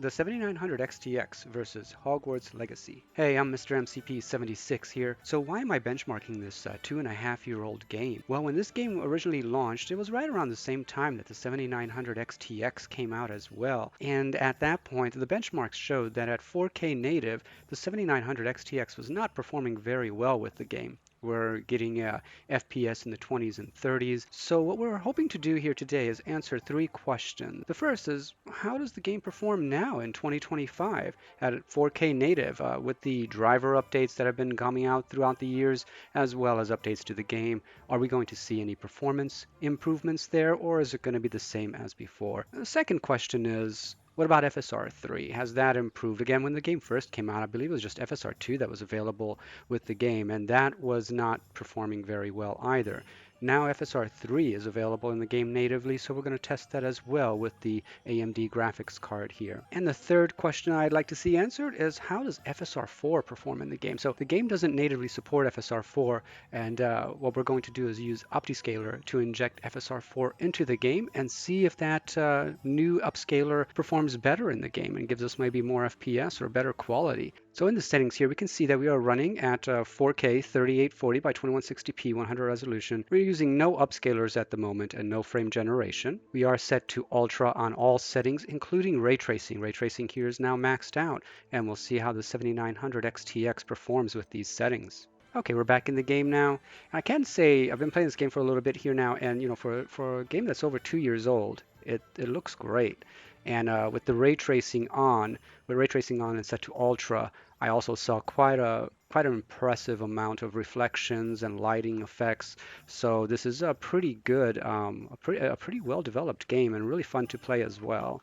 the 7900 XTX versus Hogwarts Legacy. Hey, I'm Mr. MCP76 here. So why am I benchmarking this 2.5-year-old game? Well, when this game originally launched, it was right around the same time that the 7900 XTX came out as well. And at that point, the benchmarks showed that at 4K native, the 7900 XTX was not performing very well with the game. We're getting FPS in the 20s and 30s. So what we're hoping to do here today is answer 3 questions. The first is, how does the game perform now in 2025 at 4K native with the driver updates that have been coming out throughout the years, as well as updates to the game? Are we going to see any performance improvements there, or is it going to be the same as before? The second question is, what about FSR3? Has that improved? Again, when the game first came out, I believe it was just FSR2 that was available with the game, and that was not performing very well either. Now FSR3 is available in the game natively, so we're going to test that as well with the AMD graphics card here. And the third question I'd like to see answered is, how does FSR4 perform in the game? So the game doesn't natively support FSR4, and what we're going to do is use OptiScaler to inject FSR4 into the game and see if that new upscaler performs better in the game and gives us maybe more FPS or better quality. So in the settings here, we can see that we are running at 4K 3840 by 2160p 100 resolution. We're using no upscalers at the moment and no frame generation. We are set to ultra on all settings, including ray tracing. Ray tracing here is now maxed out, and we'll see how the 7900 XTX performs with these settings. Okay, we're back in the game now. I can say I've been playing this game for a little bit here now, and for a game that's over 2 years old, it looks great. And with ray tracing on and set to ultra, I also saw quite an impressive amount of reflections and lighting effects. So this is a pretty good, a pretty well developed game and really fun to play as well.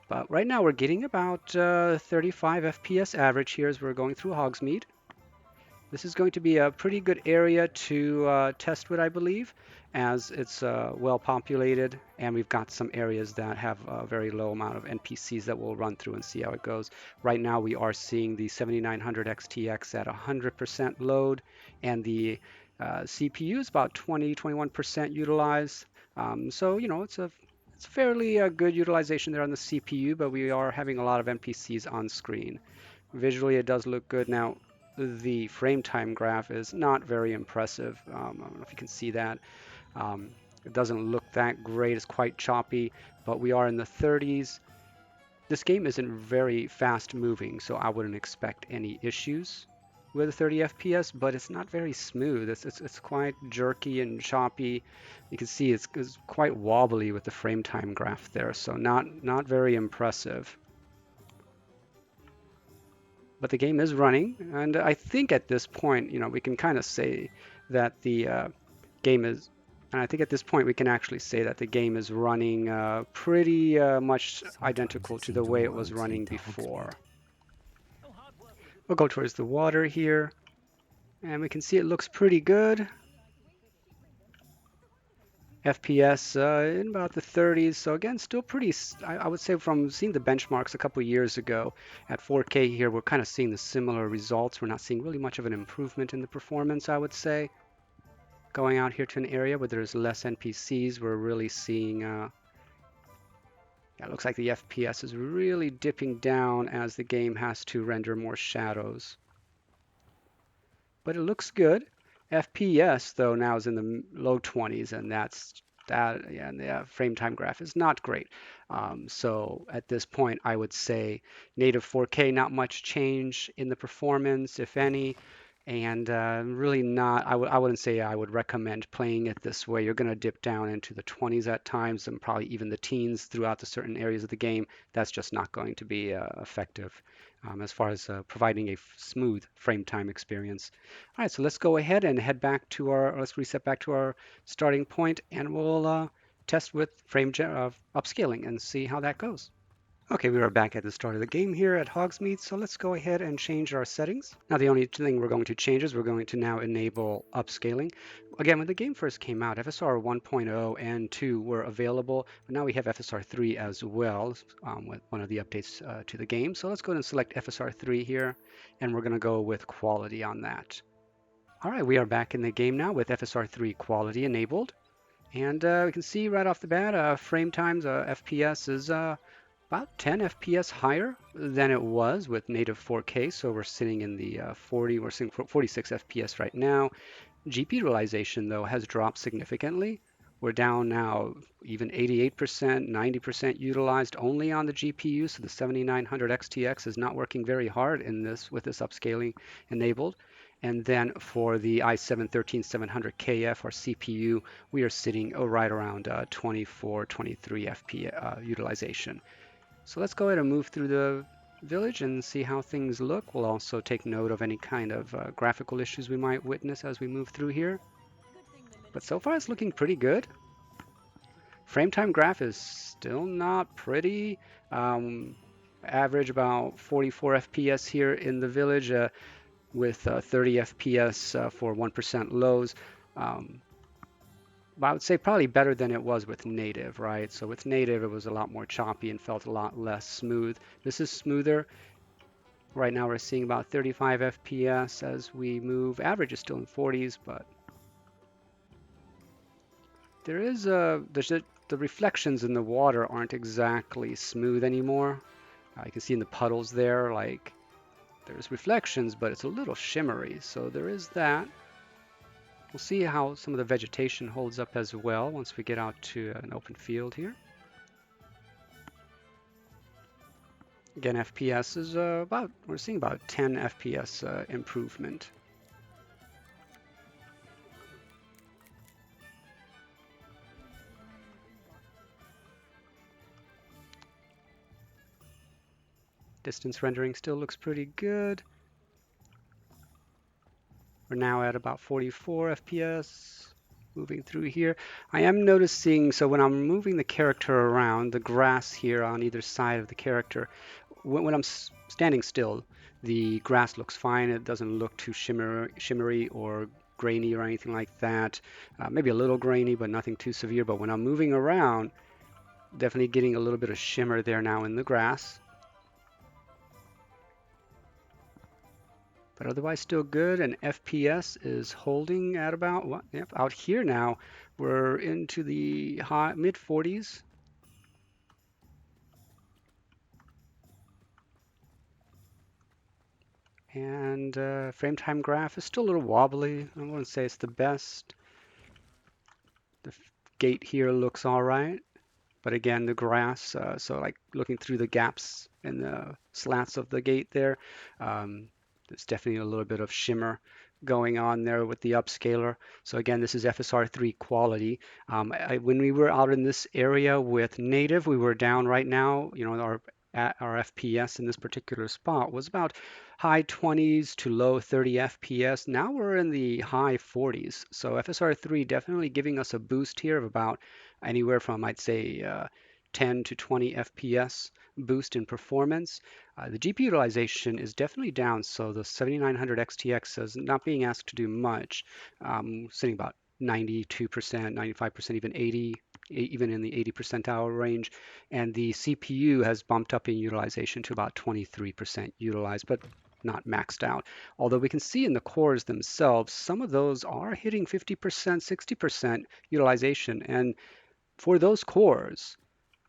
But right now we're getting about 35 FPS average here as we're going through Hogsmeade. This is going to be a pretty good area to test with, I believe, as it's well populated, and we've got some areas that have a very low amount of NPCs that we'll run through and see how it goes. Right now we are seeing the 7900 XTX at 100% load, and the CPU is about 20-21% utilized. So it's fairly good utilization there on the CPU, but we are having a lot of NPCs on screen. Visually, it does look good. Now, the frame time graph is not very impressive. I don't know if you can see that. It doesn't look that great. It's quite choppy, but we are in the 30s. This game isn't very fast moving, so I wouldn't expect any issues with 30 FPS, but it's not very smooth. It's quite jerky and choppy. You can see it's quite wobbly with the frame time graph there, so not very impressive. But the game is running, and I think at this point, we can kind of say that the game is, and I think at this point we can actually say that the game is running pretty much identical to the way it was running before. We'll go towards the water here, and we can see it looks pretty good. FPS in about the 30s. So again, still pretty, I would say from seeing the benchmarks a couple years ago at 4K here, we're kind of seeing the similar results. We're not seeing really much of an improvement in the performance, I would say. Going out here to an area where there's less NPCs, we're really seeing, yeah, it looks like the FPS is really dipping down as the game has to render more shadows. But it looks good. FPS though now is in the low 20s, and yeah, and the frame time graph is not great. So at this point, I would say native 4K, not much change in the performance, if any, and really not. I wouldn't say I would recommend playing it this way. You're going to dip down into the 20s at times, and probably even the teens throughout the certain areas of the game. That's just not going to be effective as far as providing a smooth frame time experience. All right, so let's go ahead and let's reset back to our starting point, and we'll test with upscaling and see how that goes. Okay, we are back at the start of the game here at Hogsmeade, so let's go ahead and change our settings. Now the only thing we're going to change is we're going to now enable upscaling. Again, when the game first came out, FSR 1.0 and 2 were available, but now we have FSR3 as well with one of the updates to the game. So let's go ahead and select FSR3 here, and we're going to go with quality on that. All right, we are back in the game now with FSR3 Quality enabled, and we can see right off the bat frame times, FPS is about about 10 FPS higher than it was with native 4K. So we're sitting in the we're sitting 46 FPS right now. GPU utilization, though, has dropped significantly. We're down now even 88%, 90% utilized only on the GPU. So the 7900 XTX is not working very hard in this with this upscaling enabled. And then for the i7-13700KF, our CPU, we are sitting right around 24, 23 FPS utilization. So let's go ahead and move through the village and see how things look. We'll also take note of any kind of graphical issues we might witness as we move through here. But so far it's looking pretty good. Frame time graph is still not pretty. Average about 44 FPS here in the village with 30 FPS for 1% lows. But I would say probably better than it was with native, right? So with native, it was a lot more choppy and felt a lot less smooth. This is smoother. Right now we're seeing about 35 FPS as we move. Average is still in 40s, but there is the reflections in the water aren't exactly smooth anymore. You can see in the puddles there, like there's reflections, but it's a little shimmery. So there is that. We'll see how some of the vegetation holds up as well once we get out to an open field here. Again, FPS is we're seeing about 10 FPS improvement. Distance rendering still looks pretty good. We're now at about 44 FPS. Moving through here, I am noticing, so when I'm moving the character around, the grass here on either side of the character, when I'm standing still, the grass looks fine. It doesn't look too shimmery or grainy or anything like that. Maybe a little grainy, but nothing too severe. But when I'm moving around, definitely getting a little bit of shimmer there now in the grass. But otherwise still good, and FPS is holding at about what? Yep, out here now we're into the mid 40s. And frame time graph is still a little wobbly. I wouldn't say it's the best. The gate here looks all right, but again the grass, so like looking through the gaps in the slats of the gate there, there's definitely a little bit of shimmer going on there with the upscaler. So again, this is FSR3 Quality. When we were out in this area with native, we were down right now, you know, our FPS in this particular spot was about high 20s to low 30 FPS. Now we're in the high 40s. So FSR3 definitely giving us a boost here of about anywhere from, I'd say, 10 to 20 FPS boost in performance. The GPU utilization is definitely down, so the 7900 XTX is not being asked to do much, sitting about 92%, 95%, even 80, even in the 80 percentile range. And the CPU has bumped up in utilization to about 23% utilized, but not maxed out. Although we can see in the cores themselves, some of those are hitting 50%, 60% utilization. And for those cores,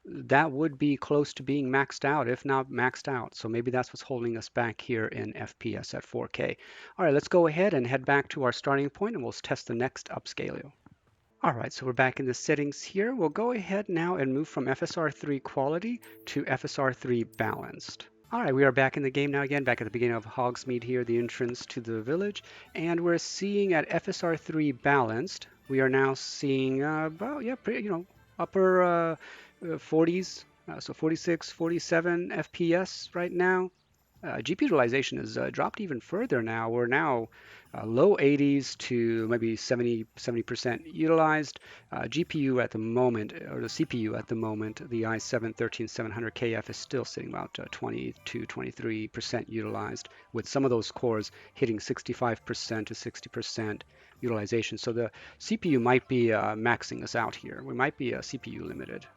that would be close to being maxed out, if not maxed out. So maybe that's what's holding us back here in FPS at 4K. All right, let's go ahead and head back to our starting point and we'll test the next upscaler. All right, so we're back in the settings here. We'll go ahead now and move from FSR3 Quality to FSR3 Balanced. All right, we are back in the game now again, back at the beginning of Hogsmeade here, the entrance to the village. And we're seeing at FSR3 Balanced, we are now seeing about, yeah, pretty, you know, upper 40s, so 46, 47 FPS right now. GPU utilization has dropped even further now. We're now low 80s to maybe 70% utilized. GPU at the moment, or the CPU at the moment, the i7-13700KF is still sitting about 20 to 23% utilized, with some of those cores hitting 65% to 60% utilization. So the CPU might be maxing us out here. We might be CPU limited.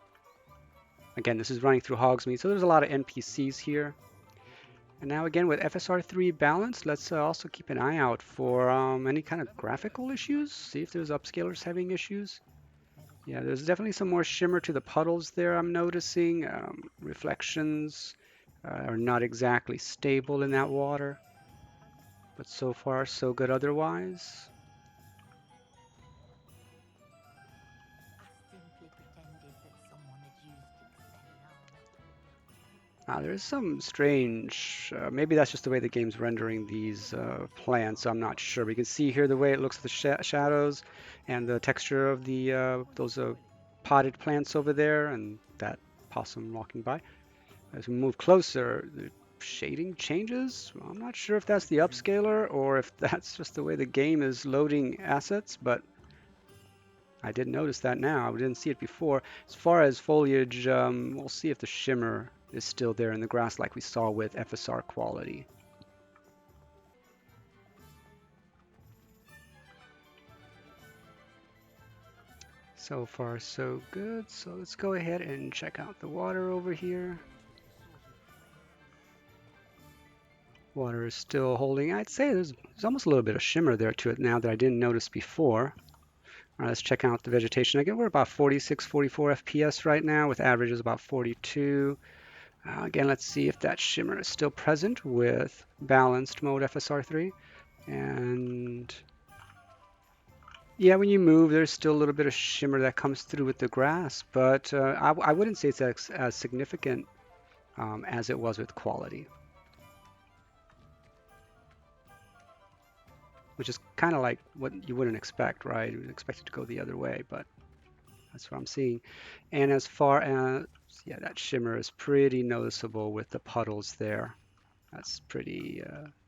Again, this is running through Hogsmeade, so there's a lot of NPCs here. And now again with FSR3 Balanced, let's also keep an eye out for any kind of graphical issues. See if there's upscalers having issues. Yeah, there's definitely some more shimmer to the puddles there, I'm noticing. Reflections are not exactly stable in that water, but so far so good otherwise. There's some strange, maybe that's just the way the game's rendering these plants, I'm not sure. We can see here the way it looks at the shadows and the texture of the those potted plants over there and that possum walking by. As we move closer, the shading changes. I'm not sure if that's the upscaler or if that's just the way the game is loading assets, but I did notice that now. I didn't see it before. As far as foliage, we'll see if the shimmer is still there in the grass like we saw with FSR Quality. So far, so good. So let's go ahead and check out the water over here. Water is still holding. I'd say there's almost a little bit of shimmer there to it now that I didn't notice before. All right, let's check out the vegetation again. We're about 46, 44 FPS right now with averages about 42. Again, let's see if that shimmer is still present with balanced mode FSR3. And yeah, when you move, there's still a little bit of shimmer that comes through with the grass, but I wouldn't say it's as significant as it was with quality, which is kind of like what you wouldn't expect, right? You would expect it to go the other way, but that's what I'm seeing. And as far as, yeah, that shimmer is pretty noticeable with the puddles there. That's pretty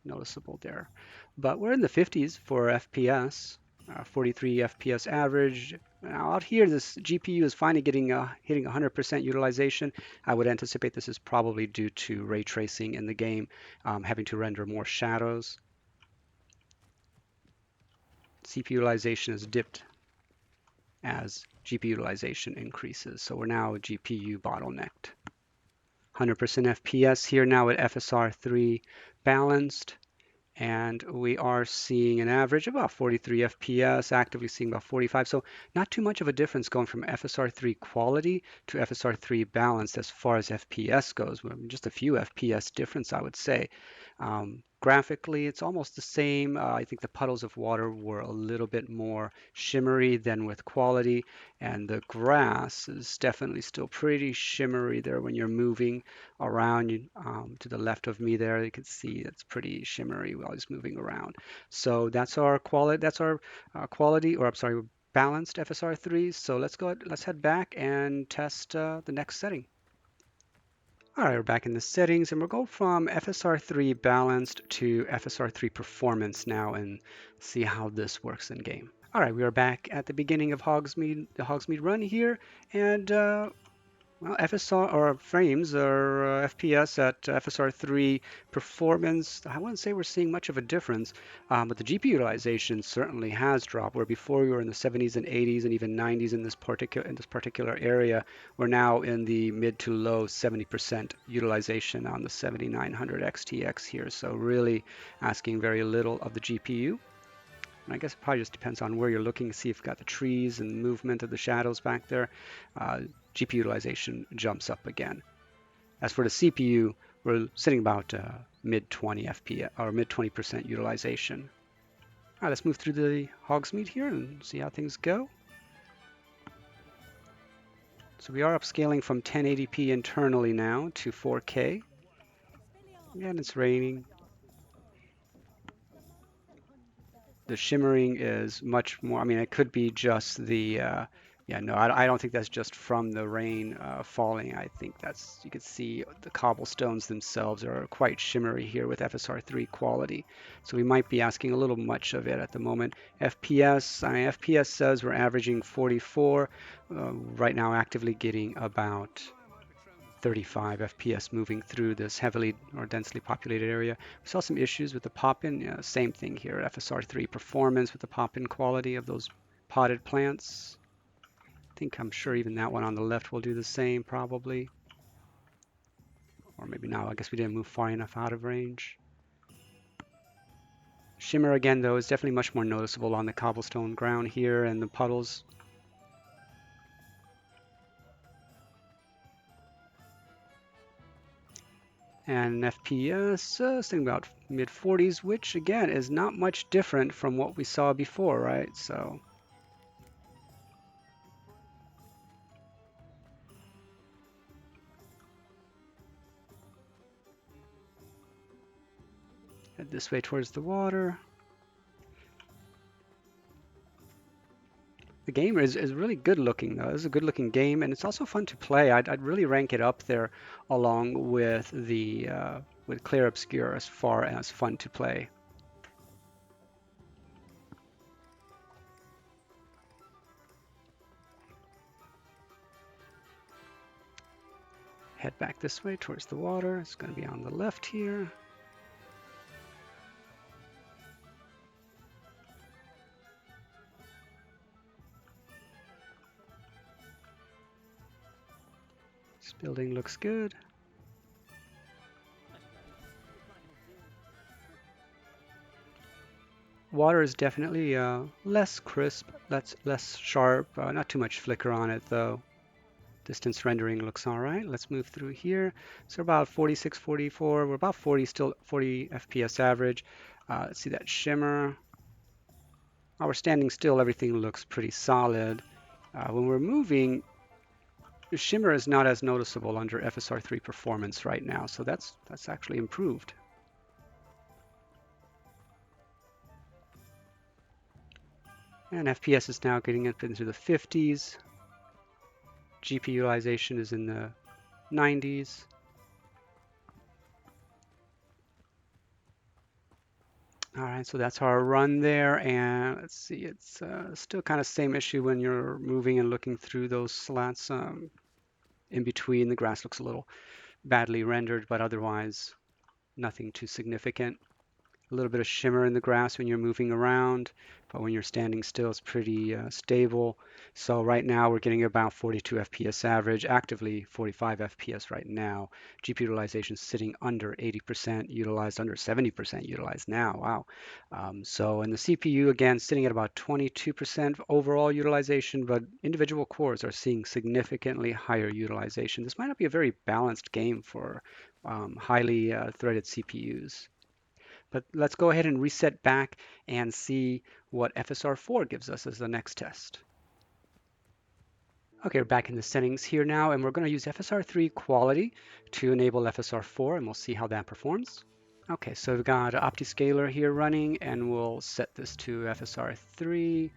noticeable there. But we're in the 50s for FPS, 43 FPS average. Now out here, this GPU is finally hitting 100% utilization. I would anticipate this is probably due to ray tracing in the game, having to render more shadows. CPU utilization has dipped as GPU utilization increases. So we're now GPU bottlenecked. 100% FPS here now at FSR3 Balanced. And we are seeing an average of about 43 FPS, actively seeing about 45. So not too much of a difference going from FSR3 Quality to FSR3 Balanced as far as FPS goes. Just a few FPS difference, I would say. Graphically, it's almost the same. I think the puddles of water were a little bit more shimmery than with Quality, and the grass is definitely still pretty shimmery there when you're moving around. To the left of me there, you can see it's pretty shimmery while it's moving around. So that's our quality. That's our quality, or I'm sorry, balanced FSR3. So let's head back and test the next setting. All right, we're back in the settings and we'll go from FSR3 Balanced to FSR3 Performance now and see how this works in game. All right, we are back at the beginning of the Hogsmeade run here, and well, FSR or frames or FPS at FSR3 Performance, I wouldn't say we're seeing much of a difference, but the GPU utilization certainly has dropped. Where before we were in the 70s and 80s and even 90s in this particular area, we're now in the mid to low 70% utilization on the 7900 XTX here. So really asking very little of the GPU. And I guess it probably just depends on where you're looking to see if you've got the trees and movement of the shadows back there. GPU utilization jumps up again. As for the CPU, we're sitting about mid 20 FPS or mid 20% utilization. All right, let's move through the Hogsmeade here and see how things go. So we are upscaling from 1080p internally now to 4K. And it's raining. The shimmering is much more, I mean, it could be just the, yeah, no, I don't think that's just from the rain falling. I think that's, you can see the cobblestones themselves are quite shimmery here with FSR3 Quality. So we might be asking a little much of it at the moment. FPS, FPS says we're averaging 44, right now actively getting about 35 FPS moving through this heavily or densely populated area. We saw some issues with the pop-in. Same thing here, FSR3 Performance with the pop-in quality of those potted plants. I'm sure even that one on the left will do the same probably. Or maybe now, I guess we didn't move far enough out of range. Shimmer again though is definitely much more noticeable on the cobblestone ground here and the puddles. And FPS, sitting about mid 40s, which again is not much different from what we saw before, right? So head this way towards the water. The game is really good looking though. It's a good looking game, and it's also fun to play. I'd really rank it up there along with the with Clear Obscure as far as fun to play. Head back this way towards the water. It's going to be on the left here. This building looks good. Water is definitely less crisp, less sharp, not too much flicker on it though. Distance rendering looks all right. Let's move through here. So about 46, 44. We're about 40 still, 40 FPS average. Let's see that shimmer. While we're standing still, everything looks pretty solid. When we're moving, the shimmer is not as noticeable under FSR3 Performance right now, so that's actually improved. And FPS is now getting up into the 50s. GPU utilization is in the 90s. All right, so that's our run there, and let's see, it's still kind of same issue when you're moving and looking through those slats. In between, the grass looks a little badly rendered, but otherwise nothing too significant. A little bit of shimmer in the grass when you're moving around, but when you're standing still, it's pretty stable. So right now we're getting about 42 FPS average, actively 45 FPS right now. GPU utilization sitting under 80% utilized, under 70% utilized now. Wow. So in the CPU, again, sitting at about 22% overall utilization, but individual cores are seeing significantly higher utilization. This might not be a very balanced game for highly threaded CPUs. But let's go ahead and reset back and see what FSR4 gives us as the next test. Okay, we're back in the settings here now, and we're going to use FSR3 Quality to enable FSR4, and we'll see how that performs. Okay, so we've got OptiScaler here running, and we'll set this to FSR3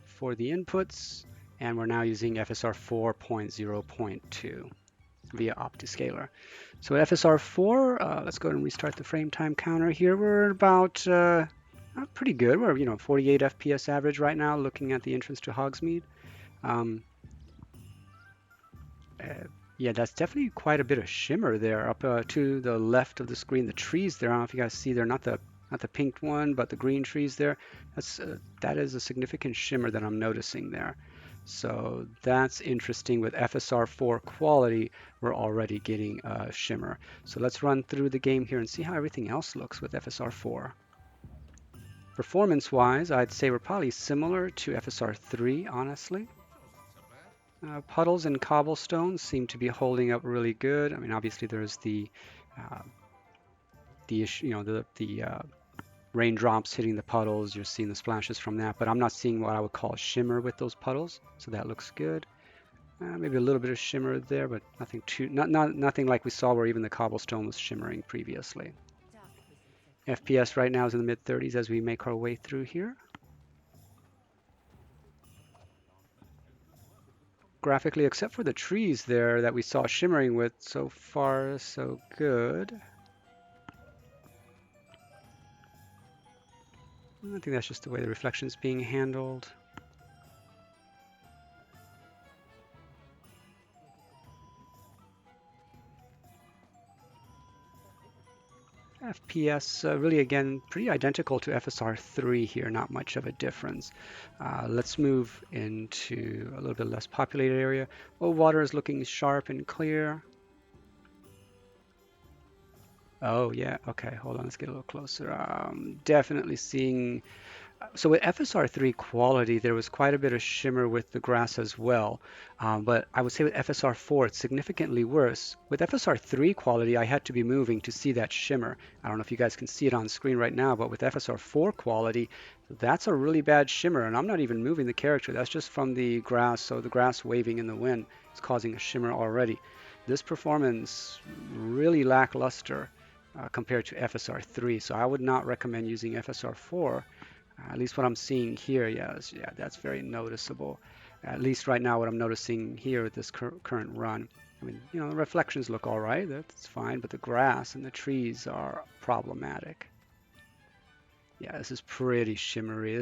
for the inputs, and we're now using FSR 4.0.2 via OptiScaler. So at FSR4, let's go ahead and restart the frame time counter here. We're about pretty good. We're 48 FPS average right now, looking at the entrance to Hogsmeade. Yeah, that's definitely quite a bit of shimmer there up to the left of the screen. The trees there, I don't know if you guys see, they're not the pink one, but the green trees there. That is a significant shimmer that I'm noticing there. So that's interesting. With FSR4 quality, we're already getting a shimmer. So let's run through the game here and see how everything else looks with FSR4. Performance-wise, I'd say we're probably similar to FSR3, honestly. Puddles and cobblestones seem to be holding up really good. I mean, obviously there's the issue, the raindrops hitting the puddles. You're seeing the splashes from that, but I'm not seeing what I would call shimmer with those puddles. So that looks good. Maybe a little bit of shimmer there, but nothing like we saw where even the cobblestone was shimmering previously. FPS right now is in the mid 30s as we make our way through here. Graphically, except for the trees there that we saw shimmering with, so far so good. I think that's just the way the reflection is being handled. FPS really again pretty identical to FSR3 here, not much of a difference. Let's move into a little bit less populated area. Oh, water is looking sharp and clear. Oh yeah, okay, hold on, let's get a little closer. Definitely seeing So with FSR3 quality, there was quite a bit of shimmer with the grass as well. But I would say with FSR4, it's significantly worse. With FSR3 quality, I had to be moving to see that shimmer. I don't know if you guys can see it on screen right now, but with FSR4 quality, that's a really bad shimmer. And I'm not even moving the character. That's just from the grass. So the grass waving in the wind is causing a shimmer already. This performance really lackluster compared to FSR3. So I would not recommend using FSR4. At least what I'm seeing here, yes, yeah, that's very noticeable. At least right now, what I'm noticing here with this current run. I mean, the reflections look all right, that's fine, but the grass and the trees are problematic. Yeah, this is pretty shimmery.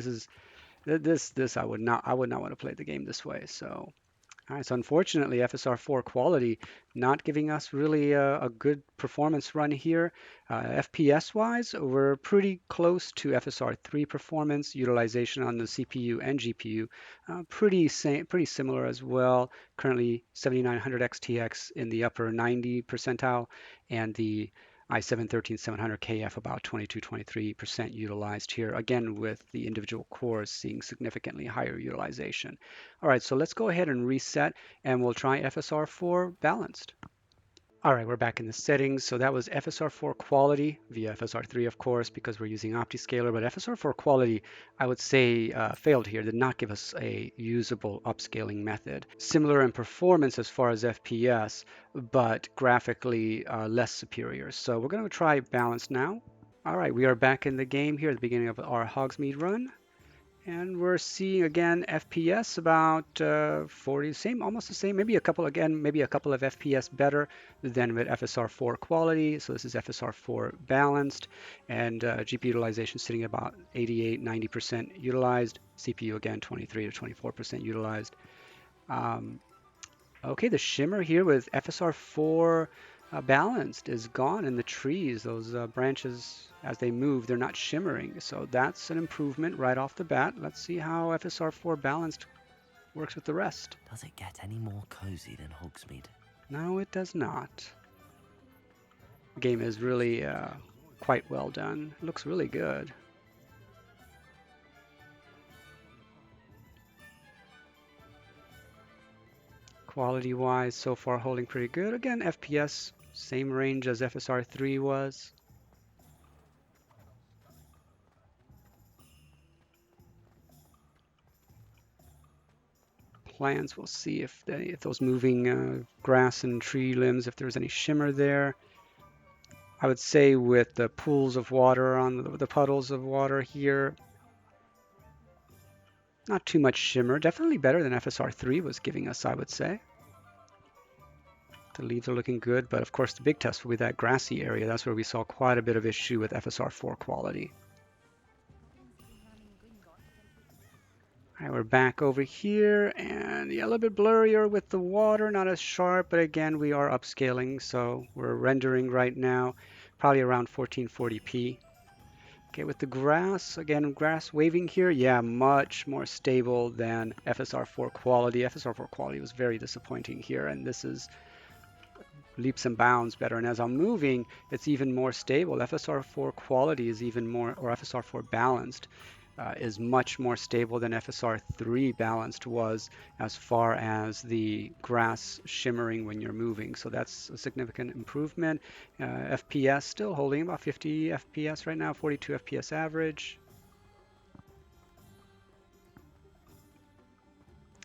This I would not want to play the game this way. So all right, so unfortunately, FSR4 quality not giving us really a good performance run here. FPS-wise, we're pretty close to FSR3 performance utilization on the CPU and GPU. Pretty similar as well. Currently 7900 XTX in the upper 90 percentile, and the i7-13700KF about 22-23% utilized here. Again, with the individual cores seeing significantly higher utilization. All right, so let's go ahead and reset, and we'll try FSR4 balanced. All right, we're back in the settings. So that was FSR4 quality via FSR3, of course, because we're using OptiScaler. But FSR4 quality, I would say, failed here, did not give us a usable upscaling method. Similar in performance as far as FPS, but graphically less superior. So we're going to try balanced now. All right, we are back in the game here at the beginning of our Hogsmeade run. And we're seeing again FPS about 40, same, almost the same, maybe a couple of FPS better than with FSR4 quality. So this is FSR4 balanced, and GPU utilization sitting at about 88, 90% utilized. CPU again 23 to 24% utilized. Um, Okay, the shimmer here with FSR4 balanced is gone in the trees. Those branches, as they move, they're not shimmering. So that's an improvement right off the bat. Let's see how FSR4 balanced works with the rest. Does it get any more cozy than Hogsmeade? No, it does not. The game is really quite well done. It looks really good. Quality-wise, so far holding pretty good. Again, FPS, same range as FSR3 was. Plants, we'll see if those moving grass and tree limbs, if there's any shimmer there. I would say with the pools of water on the puddles of water here, not too much shimmer. Definitely better than FSR3 was giving us, I would say. The leaves are looking good, but of course the big test will be that grassy area. That's where we saw quite a bit of issue with FSR4 quality. All right, we're back over here, and yeah, a little bit blurrier with the water, not as sharp, but again, we are upscaling, so we're rendering right now, probably around 1440p. Okay, with the grass, again, grass waving here, yeah, much more stable than FSR4 quality. FSR4 quality was very disappointing here, and this is leaps and bounds better. And as I'm moving, it's even more stable. FSR4 quality is even more, or FSR4 balanced, is much more stable than FSR3 balanced was as far as the grass shimmering when you're moving. So that's a significant improvement. FPS still holding about 50 FPS right now, 42 FPS average.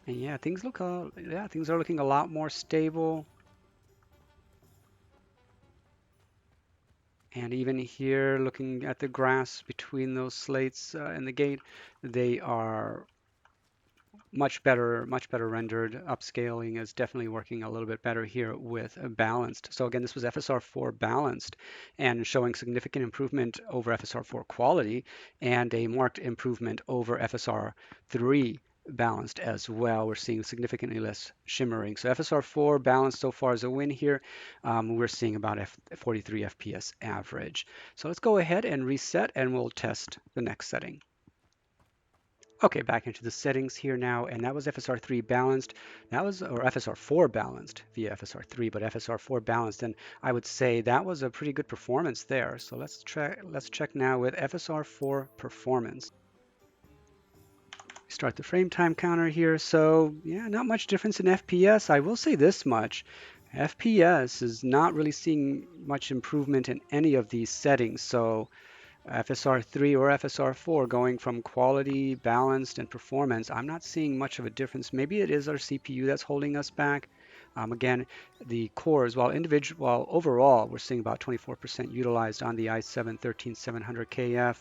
And yeah, things are looking a lot more stable. And even here, looking at the grass between those slates and the gate, they are much better rendered. Upscaling is definitely working a little bit better here with balanced. So again, this was FSR4 balanced and showing significant improvement over FSR4 quality and a marked improvement over FSR3 balanced as well. We're seeing significantly less shimmering. So FSR4 balanced so far is a win here. We're seeing about 43 FPS average. So let's go ahead and reset, and we'll test the next setting. Okay, back into the settings here now, and that was FSR3 balanced. Or FSR4 balanced via FSR3, but FSR4 balanced, and I would say that was a pretty good performance there. So let's check now with FSR4 performance. Start the frame time counter here. So yeah, not much difference in FPS. I will say this much. FPS is not really seeing much improvement in any of these settings. So FSR3 or FSR4 going from quality, balanced, and performance, I'm not seeing much of a difference. Maybe it is our CPU that's holding us back. Again, the cores, while overall we're seeing about 24% utilized on the i7-13700KF,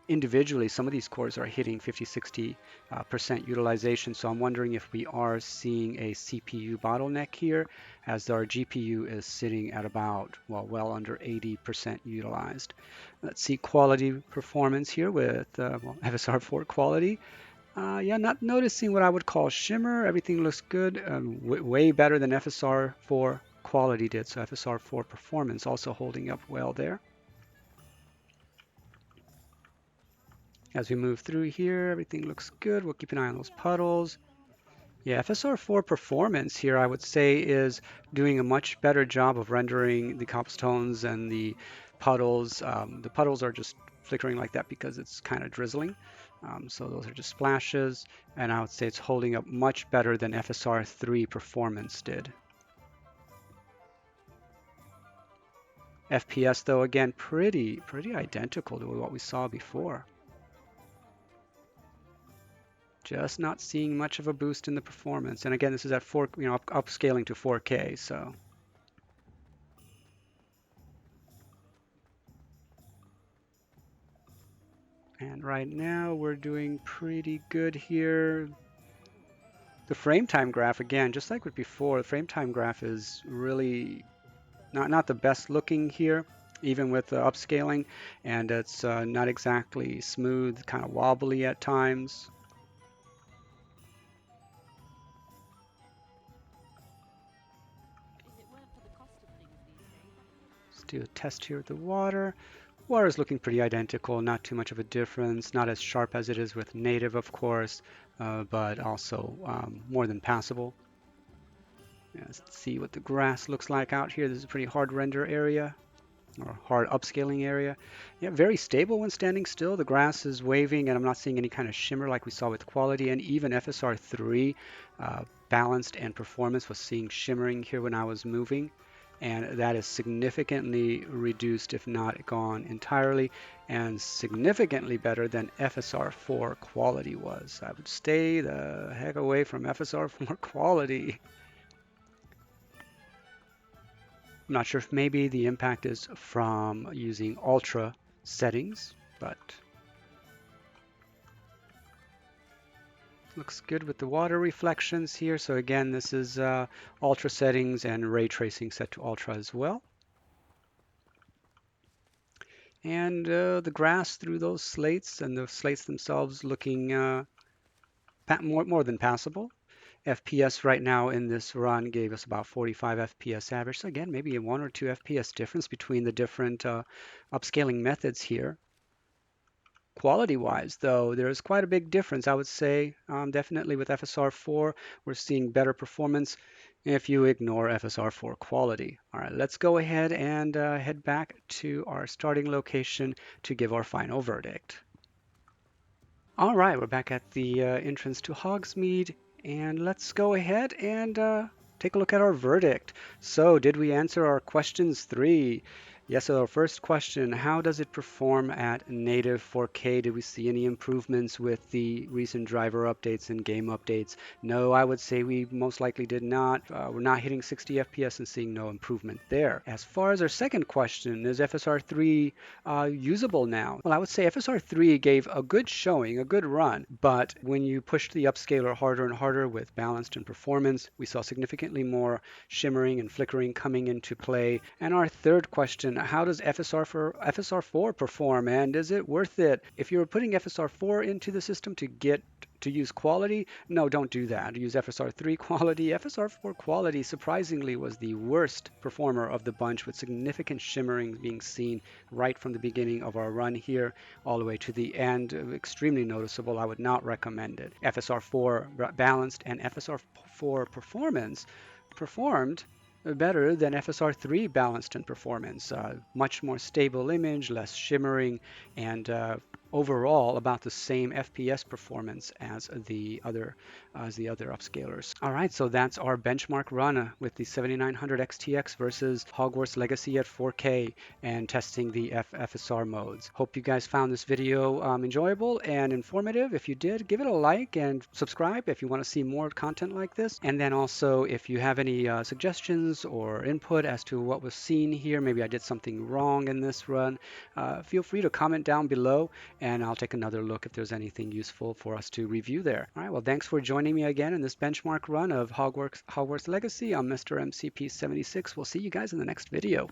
individually some of these cores are hitting 50-60% utilization. So I'm wondering if we are seeing a CPU bottleneck here, as our GPU is sitting at about, well under 80% utilized. Let's see quality performance here with FSR4 quality. Yeah, not noticing what I would call shimmer. Everything looks good, way better than FSR4 quality did. So FSR4 performance also holding up well there. As we move through here, everything looks good. We'll keep an eye on those puddles. Yeah, FSR4 performance here, I would say, is doing a much better job of rendering the cobblestones and the puddles. The puddles are just flickering like that because it's kind of drizzling. So those are just splashes, and I would say it's holding up much better than FSR3 Performance did. FPS, though, again, pretty identical to what we saw before. Just not seeing much of a boost in the performance. And again, this is at upscaling to 4K, so. And right now we're doing pretty good here. The frame time graph, again, just like with before, the frame time graph is really not the best looking here, even with the upscaling, and it's not exactly smooth, kind of wobbly at times. Let's do a test here with the water. Water is looking pretty identical, not too much of a difference, not as sharp as it is with native, of course, but also more than passable. Let's see what the grass looks like out here. This is a pretty hard render area, or hard upscaling area. Yeah, very stable when standing still. The grass is waving, and I'm not seeing any kind of shimmer like we saw with quality, and even FSR3 Balanced and Performance was seeing shimmering here when I was moving. And that is significantly reduced, if not gone entirely, and significantly better than FSR4 quality was. I would stay the heck away from FSR4 quality. I'm not sure if maybe the impact is from using ultra settings, but looks good with the water reflections here. So again, this is ultra settings and ray tracing set to ultra as well. And the grass through those slates and the slates themselves looking more than passable. FPS right now in this run gave us about 45 FPS average. So again, maybe a 1 or 2 FPS difference between the different upscaling methods here. Quality-wise, though, there's quite a big difference, I would say. Definitely with FSR4, we're seeing better performance if you ignore FSR4 quality. All right, let's go ahead and head back to our starting location to give our final verdict. All right, we're back at the entrance to Hogsmeade, and let's go ahead and take a look at our verdict. So, did we answer our questions 3? Yes, so our first question, how does it perform at native 4K? Did we see any improvements with the recent driver updates and game updates? No, I would say we most likely did not. We're not hitting 60 FPS and seeing no improvement there. As far as our second question, is FSR3 usable now? Well, I would say FSR3 gave a good showing, a good run, but when you pushed the upscaler harder and harder with balanced and performance, we saw significantly more shimmering and flickering coming into play. And our third question, how does FSR4 perform, and is it worth it? If you're putting FSR4 into the system to use quality, no, don't do that. Use FSR3 quality. FSR4 quality surprisingly was the worst performer of the bunch, with significant shimmering being seen right from the beginning of our run here all the way to the end. Extremely noticeable. I would not recommend it. FSR4 Balanced and FSR4 Performance performed better than FSR3 Balanced and Performance. Much more stable image, less shimmering, and overall about the same FPS performance as the other upscalers. All right, so that's our benchmark run with the 7900 XTX versus Hogwarts Legacy at 4K and testing the FSR modes. Hope you guys found this video enjoyable and informative. If you did, give it a like and subscribe if you want to see more content like this. And then also, if you have any suggestions or input as to what was seen here, maybe I did something wrong in this run, feel free to comment down below and I'll take another look if there's anything useful for us to review there. All right, well, thanks for joining me again in this benchmark run of Hogwarts Legacy. I'm Mr. MCP76. We'll see you guys in the next video.